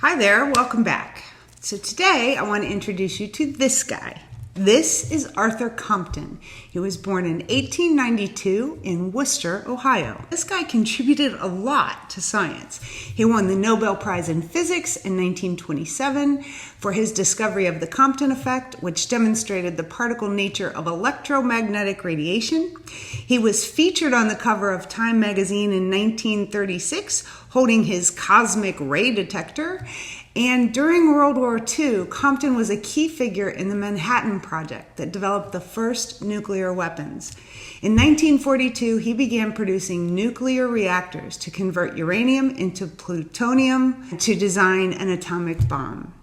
Hi there, welcome back. So today I want to introduce you to this guy. This is Arthur Compton. He was born in 1892 in Worcester, Ohio. This guy contributed a lot to science. He won the Nobel Prize in Physics in 1927 for his discovery of the Compton effect, which demonstrated the particle nature of electromagnetic radiation. He was featured on the cover of Time magazine in 1936, holding his cosmic ray detector. And during World War II, Compton was a key figure in the Manhattan Project that developed the first nuclear weapons. In 1942, he began producing nuclear reactors to convert uranium into plutonium to design an atomic bomb.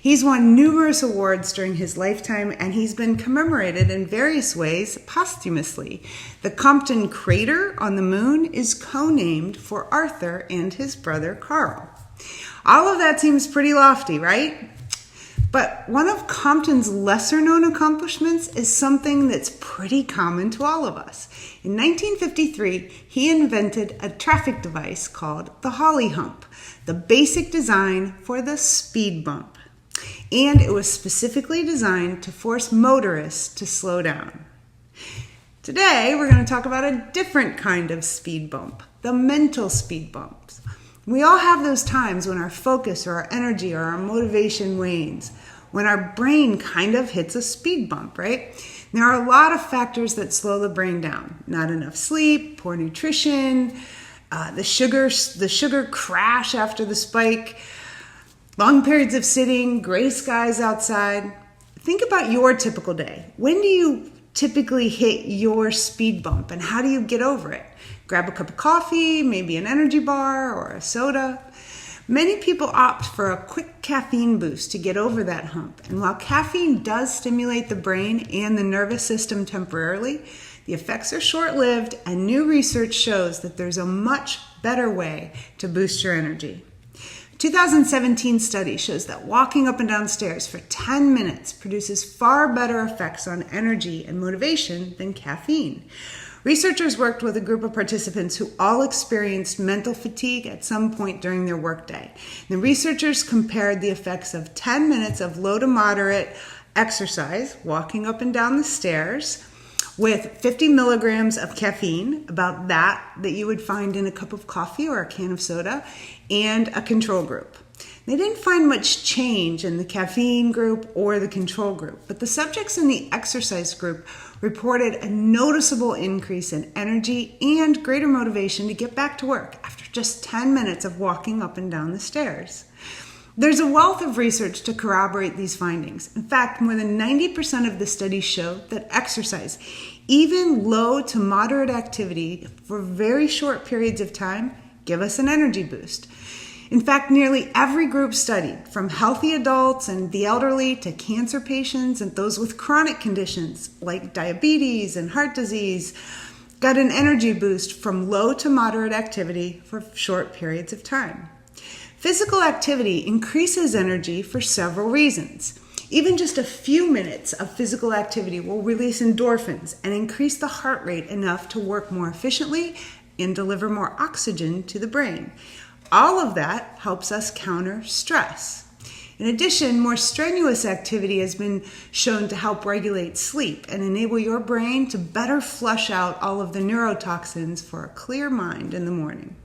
He's won numerous awards during his lifetime, and he's been commemorated in various ways posthumously. The Compton crater on the moon is co-named for Arthur and his brother Carl. All of that seems pretty lofty, right? But one of Compton's lesser-known accomplishments is something that's pretty common to all of us. In 1953, he invented a traffic device called the Holly Hump, the basic design for the speed bump. And it was specifically designed to force motorists to slow down. Today, we're going to talk about a different kind of speed bump, the mental speed bumps. We all have those times when our focus or our energy or our motivation wanes, when our brain kind of hits a speed bump, right? There are a lot of factors that slow the brain down. Not enough sleep, poor nutrition, the sugar crash after the spike, long periods of sitting, gray skies outside. Think about your typical day. When do you typically hit your speed bump, and how do you get over it? Grab a cup of coffee, maybe an energy bar or a soda. Many people opt for a quick caffeine boost to get over that hump. And while caffeine does stimulate the brain and the nervous system temporarily, the effects are short-lived, and new research shows that there's a much better way to boost your energy. A 2017 study shows that walking up and down stairs for 10 minutes produces far better effects on energy and motivation than caffeine. Researchers worked with a group of participants who all experienced mental fatigue at some point during their workday. The researchers compared the effects of 10 minutes of low to moderate exercise, walking up and down the stairs, with 50 milligrams of caffeine, about that you would find in a cup of coffee or a can of soda, and a control group. They didn't find much change in the caffeine group or the control group, but the subjects in the exercise group reported a noticeable increase in energy and greater motivation to get back to work after just 10 minutes of walking up and down the stairs. There's a wealth of research to corroborate these findings. In fact, more than 90% of the studies show that exercise, even low to moderate activity for very short periods of time, give us an energy boost. In fact, nearly every group studied, from healthy adults and the elderly to cancer patients and those with chronic conditions like diabetes and heart disease, got an energy boost from low to moderate activity for short periods of time. Physical activity increases energy for several reasons. Even just a few minutes of physical activity will release endorphins and increase the heart rate enough to work more efficiently and deliver more oxygen to the brain. All of that helps us counter stress. In addition, more strenuous activity has been shown to help regulate sleep and enable your brain to better flush out all of the neurotoxins for a clear mind in the morning.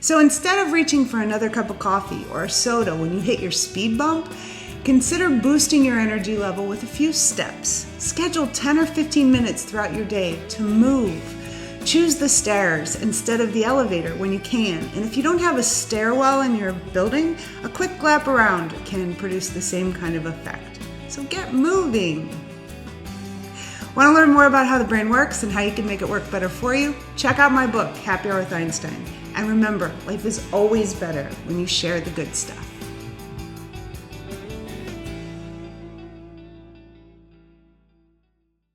So instead of reaching for another cup of coffee or a soda when you hit your speed bump, consider boosting your energy level with a few steps. Schedule 10 or 15 minutes throughout your day to move. Choose the stairs instead of the elevator when you can. And if you don't have a stairwell in your building, a quick lap around can produce the same kind of effect. So get moving. Want to learn more about how the brain works and how you can make it work better for you? Check out my book, Happier with Einstein. And remember, life is always better when you share the good stuff.